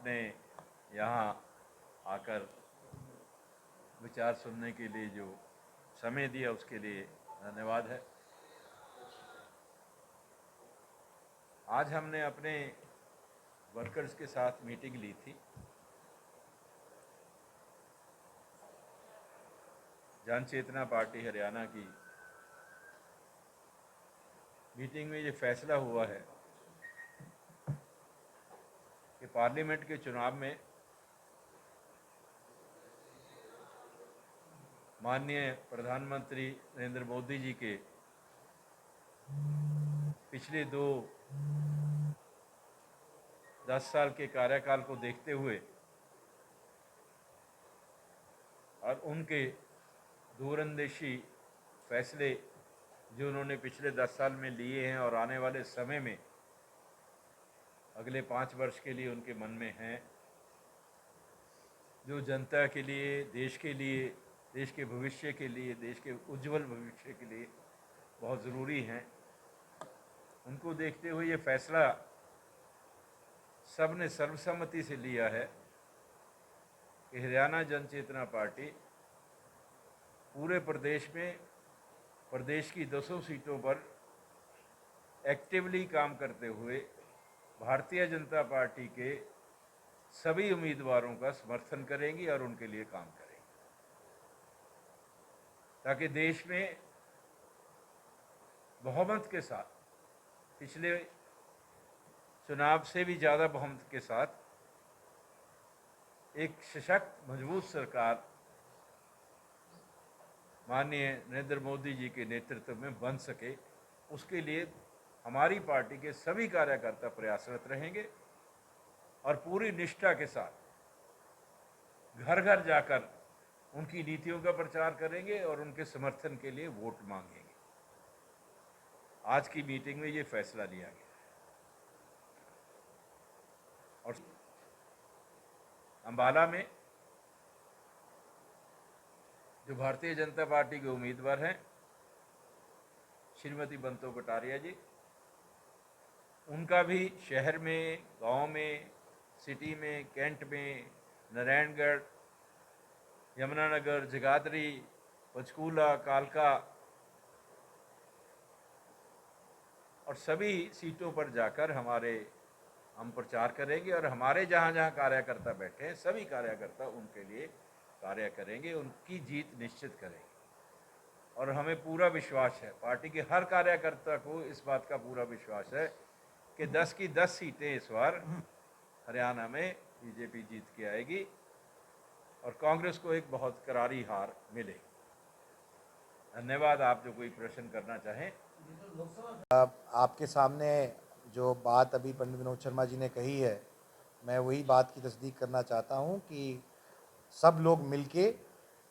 आपने यहाँ आकर विचार सुनने के लिए जो समय दिया उसके लिए धन्यवाद है। आज हमने अपने वर्कर्स के साथ मीटिंग ली थी। जन चेतना पार्टी हरियाणा की मीटिंग में ये फैसला हुआ है कि पार्लियामेंट के चुनाव में माननीय प्रधानमंत्री नरेंद्र मोदी जी के पिछले 10 साल के कार्यकाल को देखते हुए और उनके दूरंदेशी फैसले जो उन्होंने पिछले 10 साल में लिए हैं और आने वाले समय में अगले 5 वर्ष के लिए उनके मन में हैं, जो जनता के लिए, देश के भविष्य के लिए, देश के उज्जवल भविष्य के लिए बहुत ज़रूरी हैं, उनको देखते हुए ये फैसला सब ने सर्वसम्मति से लिया है कि हरियाणा जन चेतना पार्टी पूरे प्रदेश में प्रदेश की 200 सीटों पर एक्टिवली काम करते हुए भारतीय जनता पार्टी के सभी उम्मीदवारों का समर्थन करेंगी और उनके लिए काम करेंगी, ताकि देश में बहुमत के साथ, पिछले चुनाव से भी ज़्यादा बहुमत के साथ एक सशक्त मजबूत सरकार माननीय नरेंद्र मोदी जी के नेतृत्व में बन सके। उसके लिए हमारी पार्टी के सभी कार्यकर्ता प्रयासरत रहेंगे और पूरी निष्ठा के साथ घर घर जाकर उनकी नीतियों का प्रचार करेंगे और उनके समर्थन के लिए वोट मांगेंगे। आज की मीटिंग में ये फैसला लिया गया और अंबाला में जो भारतीय जनता पार्टी के उम्मीदवार हैं श्रीमती बंतो कटारिया जी, उनका भी शहर में, गांव में, सिटी में, कैंट में, नारायणगढ़, यमुनानगर, जगाधरी, पंचकूला, कालका और सभी सीटों पर जाकर हम प्रचार करेंगे और हमारे जहाँ जहाँ कार्यकर्ता बैठे हैं सभी कार्यकर्ता उनके लिए कार्य करेंगे, उनकी जीत निश्चित करेंगे। और हमें पूरा विश्वास है, पार्टी के हर कार्यकर्ता को इस बात का पूरा विश्वास है कि 10 की 10 सीटें इस बार हरियाणा में बीजेपी जीत के आएगी और कांग्रेस को एक बहुत करारी हार मिलेगी। धन्यवाद। आप जो कोई प्रश्न करना चाहें। आपके सामने जो बात अभी पंडित विनोद शर्मा जी ने कही है, मैं वही बात की तस्दीक करना चाहता हूं कि सब लोग मिलके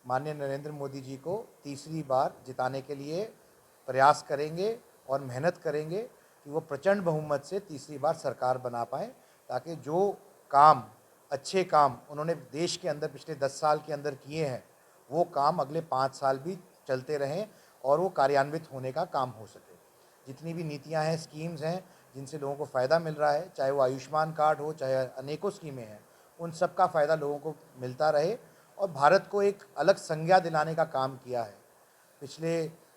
माननीय नरेंद्र मोदी जी को तीसरी बार जिताने के लिए प्रयास करेंगे और मेहनत करेंगे कि वो प्रचंड बहुमत से तीसरी बार सरकार बना पाएँ, ताकि जो काम, अच्छे काम उन्होंने देश के अंदर पिछले 10 साल के अंदर किए हैं, वो काम अगले 5 साल भी चलते रहें और वो कार्यान्वित होने का काम हो सके। जितनी भी नीतियां हैं, स्कीम्स हैं जिनसे लोगों को फ़ायदा मिल रहा है, चाहे वो आयुष्मान कार्ड हो, चाहे अनेकों स्कीमें हैं, उन सब का फ़ायदा लोगों को मिलता रहे और भारत को एक अलग संज्ञा दिलाने का काम किया है। पिछले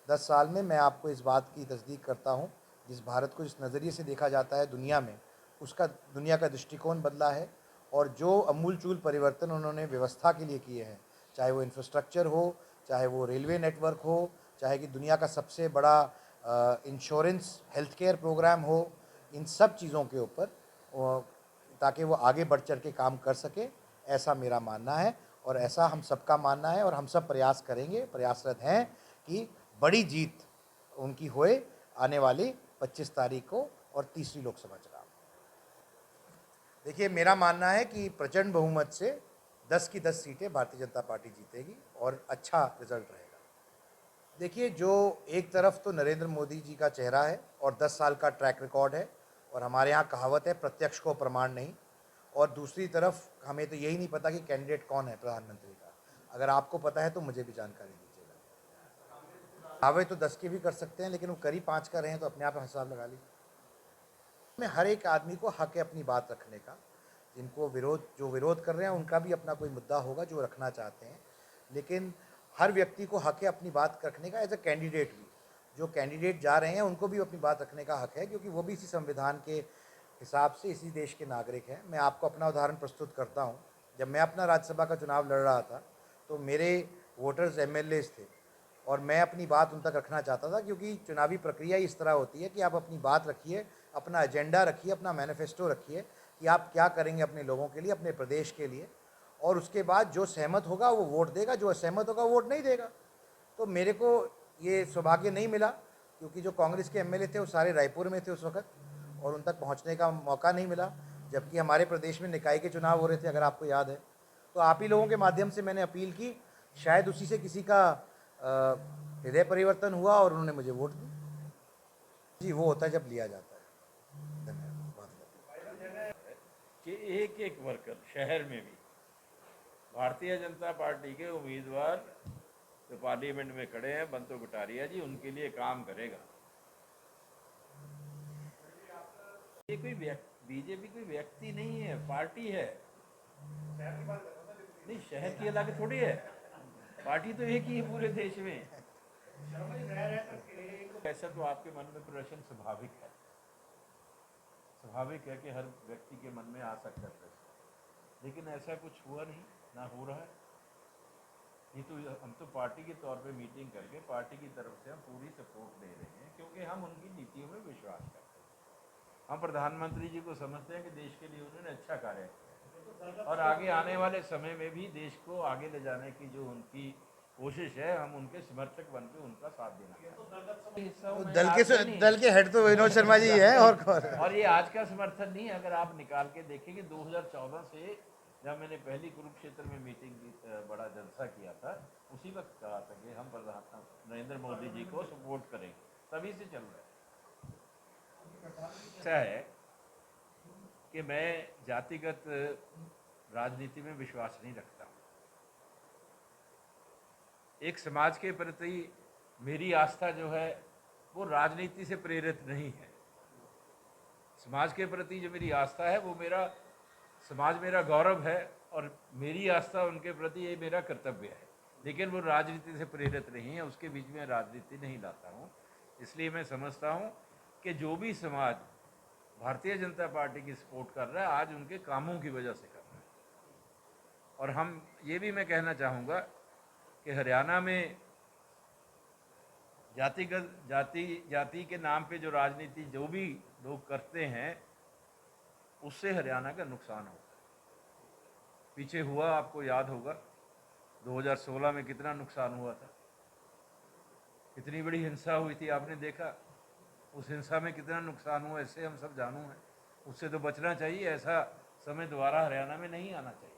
10 साल में मैं आपको इस बात की तस्दीक करता हूँ, जिस भारत को जिस नज़रिए से देखा जाता है दुनिया में, उसका दुनिया का दृष्टिकोण बदला है और जो अमूलचूल परिवर्तन उन्होंने व्यवस्था के लिए किए हैं, चाहे वो इंफ्रास्ट्रक्चर हो, चाहे वो रेलवे नेटवर्क हो, चाहे कि दुनिया का सबसे बड़ा इंश्योरेंस हेल्थ केयर प्रोग्राम हो, इन सब चीज़ों के ऊपर ताकि वो आगे बढ़ चढ़ के काम कर सके, ऐसा मेरा मानना है और ऐसा हम सबका मानना है और हम सब प्रयास करेंगे, प्रयासरत हैं कि बड़ी जीत उनकी होए आने वाली 25 तारीख को और तीसरी लोकसभा चुनाव। देखिए, मेरा मानना है कि प्रचंड बहुमत से 10 की 10 सीटें भारतीय जनता पार्टी जीतेगी और अच्छा रिजल्ट रहेगा। देखिए, जो एक तरफ तो नरेंद्र मोदी जी का चेहरा है और 10 साल का ट्रैक रिकॉर्ड है और हमारे यहाँ कहावत है प्रत्यक्ष को प्रमाण नहीं, और दूसरी तरफ हमें तो यही नहीं पता कि कैंडिडेट कौन है प्रधानमंत्री का। अगर आपको पता है तो मुझे भी जानकारी दीजिएगा। दावे तो 10 के भी कर सकते हैं, लेकिन वो करीब 5 का रहे हैं तो अपने आप हिसाब लगा लीजिए। में हर एक आदमी को हक है अपनी बात रखने का, जिनको जो विरोध कर रहे हैं उनका भी अपना कोई मुद्दा होगा जो रखना चाहते हैं, लेकिन हर व्यक्ति को हक है अपनी बात रखने का, एज अ कैंडिडेट भी। जो कैंडिडेट जा रहे हैं उनको भी अपनी बात रखने का हक है, क्योंकि वो भी इसी संविधान के हिसाब से इसी देश के नागरिक हैं। मैं आपको अपना उदाहरण प्रस्तुत करता हूँ। जब मैं अपना राज्यसभा का चुनाव लड़ रहा था तो मेरे वोटर्स एमएलएज थे और मैं अपनी बात उन तक रखना चाहता था, क्योंकि चुनावी प्रक्रिया इस तरह होती है कि आप अपनी बात रखिए, अपना एजेंडा रखिए, अपना मैनिफेस्टो रखिए कि आप क्या करेंगे अपने लोगों के लिए, अपने प्रदेश के लिए, और उसके बाद जो सहमत होगा वो वोट देगा, जो असहमत होगा वो वोट नहीं देगा। तो मेरे को ये सौभाग्य नहीं मिला, क्योंकि जो कांग्रेस के एमएलए थे वो सारे रायपुर में थे उस वक्त और उन तक पहुंचने का मौका नहीं मिला, जबकि हमारे प्रदेश में निकाय के चुनाव हो रहे थे, अगर आपको याद है। तो आप ही लोगों के माध्यम से मैंने अपील की, शायद उसी से किसी का हृदय परिवर्तन हुआ और उन्होंने मुझे वोट दी। जी, वो होता है जब लिया जाता है। धन्यवाद। कि एक एक वर्कर शहर में भी भारतीय जनता पार्टी के उम्मीदवार जो पार्लियामेंट में खड़े हैं, बंतो कटारिया जी, उनके लिए काम करेगा। ये कोई बीजेपी कोई व्यक्ति नहीं है, पार्टी है। नहीं, शहर की अलग थोड़ी है, पार्टी तो एक ही है पूरे देश में। ऐसा तो आपके मन में प्रश्न स्वाभाविक है, स्वाभाविक है कि हर व्यक्ति के मन में आ सकता है प्रश्न, लेकिन ऐसा कुछ हुआ नहीं, ना हो रहा है। ये तो हम तो पार्टी के तौर पे मीटिंग करके पार्टी की तरफ से हम पूरी सपोर्ट दे रहे हैं, क्योंकि हम उनकी नीतियों में विश्वास करते हैं। हम प्रधानमंत्री जी को समझते हैं कि देश के लिए उन्होंने अच्छा कार्य किया और आगे आने वाले समय में भी देश को आगे ले जाने की जो उनकी कोशिश है, हम उनके समर्थक बन के उनका साथ देना चाहते हैं। दल के हेड तो विनोद शर्मा जी हैं और कौन है? और ये आज का समर्थन नहीं, अगर आप निकाल के देखेंगे 2014 से जब मैंने पहली कुरुक्षेत्र में मीटिंग की, बड़ा जलसा किया था, उसी वक्त कहा था कि हम प्रधानमंत्री नरेंद्र मोदी जी को सपोर्ट करेंगे, तभी से चल रहा है। ऐसा है कि मैं जातिगत राजनीति में विश्वास नहीं रखता। एक समाज के प्रति मेरी आस्था जो है वो राजनीति से प्रेरित नहीं है। समाज के प्रति जो मेरी आस्था है वो समाज मेरा गौरव है और मेरी आस्था उनके प्रति ये मेरा कर्तव्य है, लेकिन वो राजनीति से प्रेरित नहीं है, उसके बीच में राजनीति नहीं लाता हूँ। इसलिए मैं समझता हूँ कि जो भी समाज भारतीय जनता पार्टी की सपोर्ट कर रहा है, आज उनके कामों की वजह से कर रहा है। और हम ये भी मैं कहना चाहूँगा कि हरियाणा में जाति के नाम पे जो राजनीति जो भी लोग करते हैं, उससे हरियाणा का नुकसान होता है। पीछे हुआ, आपको याद होगा 2016 में कितना नुकसान हुआ था, कितनी बड़ी हिंसा हुई थी, आपने देखा। उस हिंसा में कितना नुकसान हुआ, इससे हम सब जानू हैं। उससे तो बचना चाहिए, ऐसा समय दोबारा हरियाणा में नहीं आना चाहिए।